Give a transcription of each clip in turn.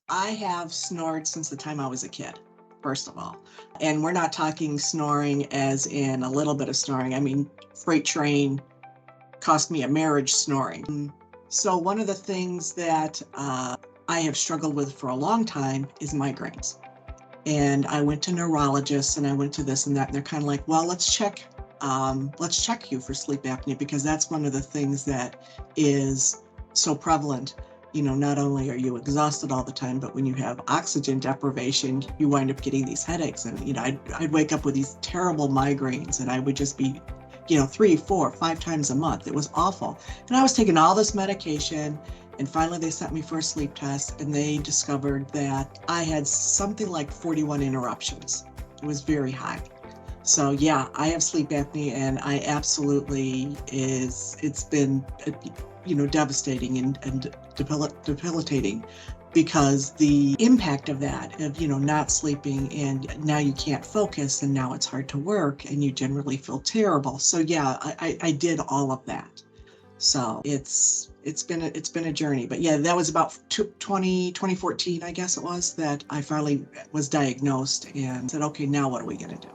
I have snored since the time I was a kid, first of all. And we're not talking snoring as in a little bit of snoring. I mean, freight train cost me a marriage snoring. So one of the things that I have struggled with for a long time is migraines. And I went to neurologists and I went to this and that. And they're kind of like, well, let's check you for sleep apnea, because that's one of the things that is so prevalent. Not only are you exhausted all the time, but when you have oxygen deprivation, you wind up getting these headaches. And, I'd wake up with these terrible migraines and I would just be, 3, 4, 5 times a month. It was awful. And I was taking all this medication. And finally, they sent me for a sleep test and they discovered that I had something like 41 interruptions. It was very high. So yeah, I have sleep apnea, and I absolutely it's been, devastating and debilitating, because the impact of that, of, not sleeping, and now you can't focus, and now it's hard to work, and you generally feel terrible. So yeah, I did all of that. So it's been a journey, but yeah, that was about 2014, I guess it was, that I finally was diagnosed and said, okay, now what are we going to do?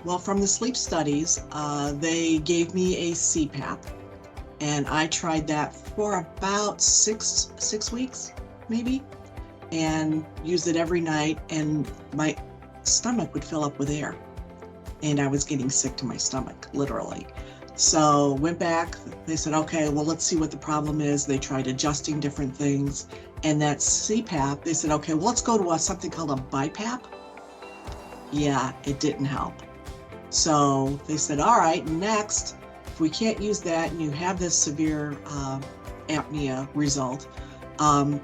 Well, from the sleep studies, they gave me a CPAP, and I tried that for about six weeks, maybe, and used it every night, and my stomach would fill up with air, and I was getting sick to my stomach, literally. So went back, they said, okay, well, let's see what the problem is. They tried adjusting different things, and that CPAP, they said, okay, well, let's go to something called a BiPAP. Yeah, it didn't help. So they said, all right, next, if we can't use that and you have this severe apnea result,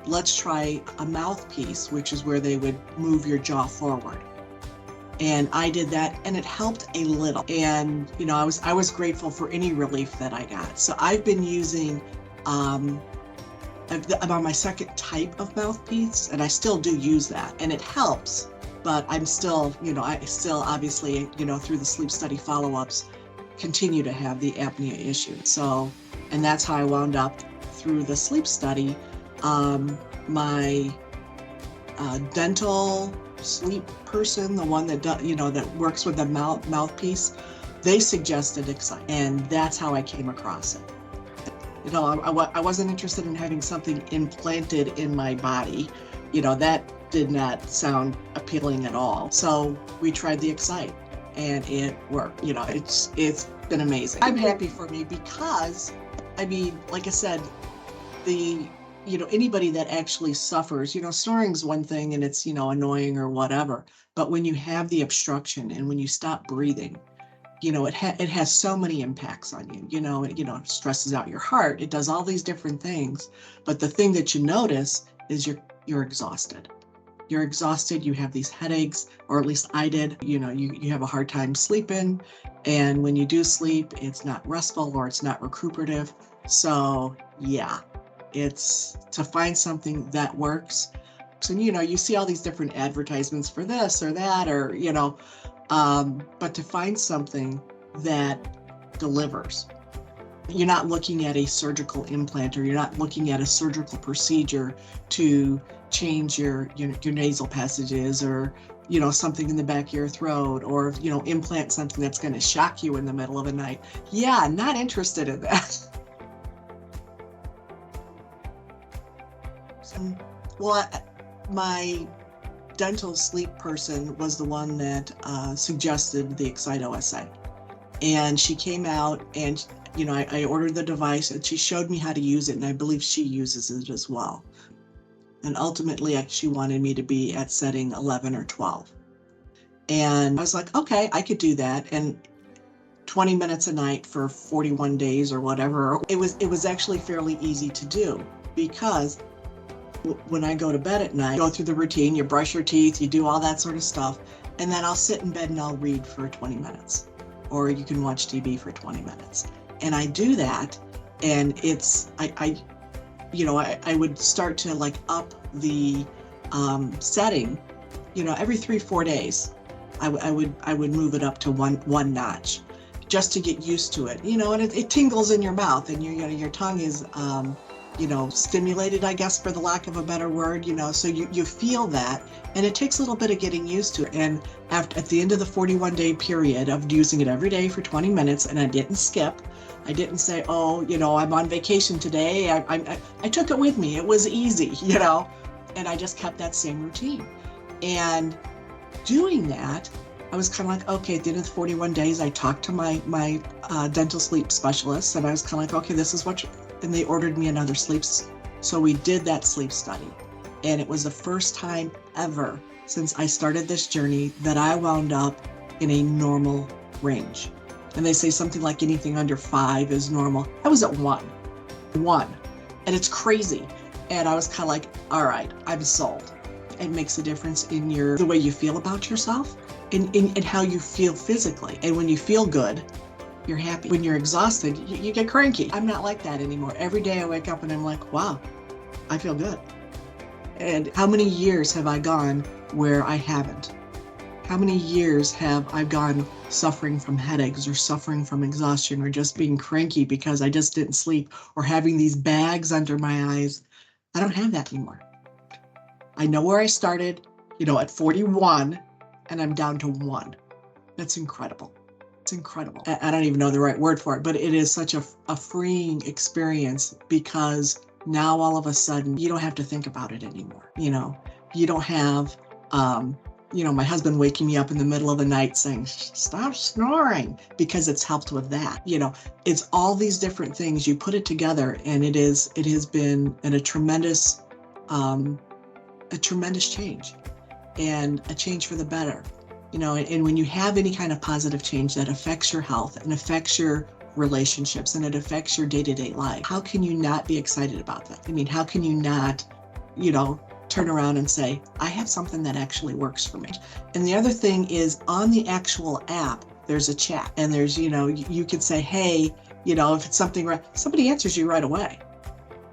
let's try a mouthpiece, which is where they would move your jaw forward. And I did that, and it helped a little. And, I was grateful for any relief that I got. So I've been using, I'm on my second type of mouthpiece, and I still do use that, and it helps. But I'm still, I still obviously, through the sleep study follow-ups, continue to have the apnea issue. So, and that's how I wound up through the sleep study. My dental sleep person, the one that that works with the mouthpiece, they suggested eXcite, and that's how I came across it. I wasn't interested in having something implanted in my body. That did not sound appealing at all. So we tried the eXcite, and it worked. It's been amazing. I'm happy for me, because, like I said, anybody that actually suffers, snoring's one thing and it's, annoying or whatever. But when you have the obstruction and when you stop breathing, it has so many impacts on you. It stresses out your heart. It does all these different things. But the thing that you notice is you're exhausted. You're exhausted, you have these headaches, or at least I did. You have a hard time sleeping. And when you do sleep, it's not restful or it's not recuperative. So yeah, it's to find something that works. So, you see all these different advertisements for this or that, or, but to find something that delivers. You're not looking at a surgical implant, or you're not looking at a surgical procedure to change your nasal passages, or, something in the back of your throat, or, implant something that's going to shock you in the middle of the night. Yeah, not interested in that. Well, my dental sleep person was the one that suggested the eXciteOSA. And she came out and, I ordered the device, and she showed me how to use it, and I believe she uses it as well. And ultimately, she wanted me to be at setting 11 or 12. And I was like, okay, I could do that. And 20 minutes a night for 41 days or whatever, it was actually fairly easy to do, because when I go to bed at night, go through the routine, you brush your teeth, you do all that sort of stuff, and then I'll sit in bed and I'll read for 20 minutes, or you can watch TV for 20 minutes. And I do that, and I would start to like up the setting, every 3-4 days. I would move it up to one notch, just to get used to it, and it tingles in your mouth, and your tongue is stimulated, I guess, for the lack of a better word, so you feel that, and it takes a little bit of getting used to it. And at the end of the 41-day period of using it every day for 20 minutes, and I didn't skip, I didn't say, oh, I'm on vacation today. I took it with me. It was easy, and I just kept that same routine. And doing that, I was kind of like, okay, at the end of the 41 days, I talked to my dental sleep specialist, and I was kind of like, okay, this is and they ordered me another sleep. So we did that sleep study. And it was the first time ever since I started this journey that I wound up in a normal range. And they say something like anything under 5 is normal. I was at 1. And it's crazy. And I was kind of like, all right, I'm sold. It makes a difference in the way you feel about yourself and how you feel physically. And when you feel good, you're happy. When you're exhausted, you get cranky. I'm not like that anymore. Every day I wake up and I'm like, wow, I feel good. And how many years have I gone where I haven't? How many years have I gone suffering from headaches or suffering from exhaustion or just being cranky because I just didn't sleep or having these bags under my eyes? I don't have that anymore. I know where I started, at 41, and I'm down to 1. That's incredible. It's incredible. I don't even know the right word for it, but it is such a freeing experience because now all of a sudden you don't have to think about it anymore. You don't have, my husband waking me up in the middle of the night saying, stop snoring, because it's helped with that. It's all these different things. You put it together and it has been a tremendous change, and a change for the better. And when you have any kind of positive change that affects your health and affects your relationships and it affects your day-to-day life, how can you not be excited about that? I mean, how can you not, turn around and say, I have something that actually works for me? And the other thing is, on the actual app, there's a chat, and there's, you could say, hey, if it's something, somebody answers you right away.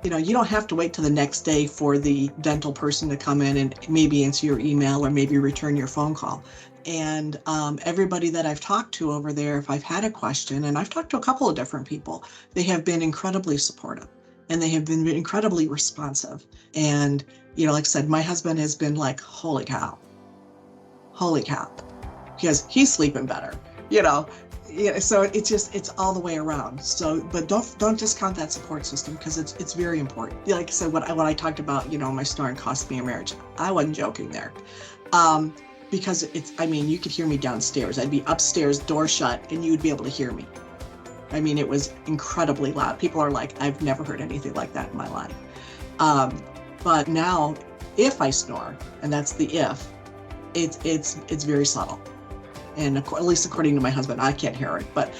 You don't have to wait till the next day for the dental person to come in and maybe answer your email or maybe return your phone call. And everybody that I've talked to over there, if I've had a question, and I've talked to a couple of different people, they have been incredibly supportive and they have been incredibly responsive. And, like I said, my husband has been like, holy cow, because he's sleeping better, so it's all the way around. So, but don't discount that support system, because it's very important. Like I said, when I talked about, my snoring cost me a marriage, I wasn't joking there. Because you could hear me downstairs. I'd be upstairs, door shut, and you'd be able to hear me. It was incredibly loud. People are like, I've never heard anything like that in my life. But now, if I snore, and that's the if, it's very subtle. And at least according to my husband, I can't hear it. But,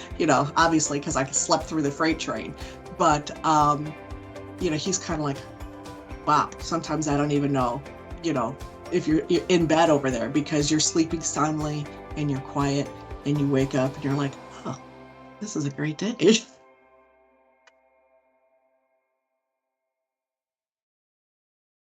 obviously, because I slept through the freight train. But, he's kind of like, wow, sometimes I don't even know, if you're in bed over there, because you're sleeping soundly and you're quiet and you wake up and you're like, oh, this is a great day.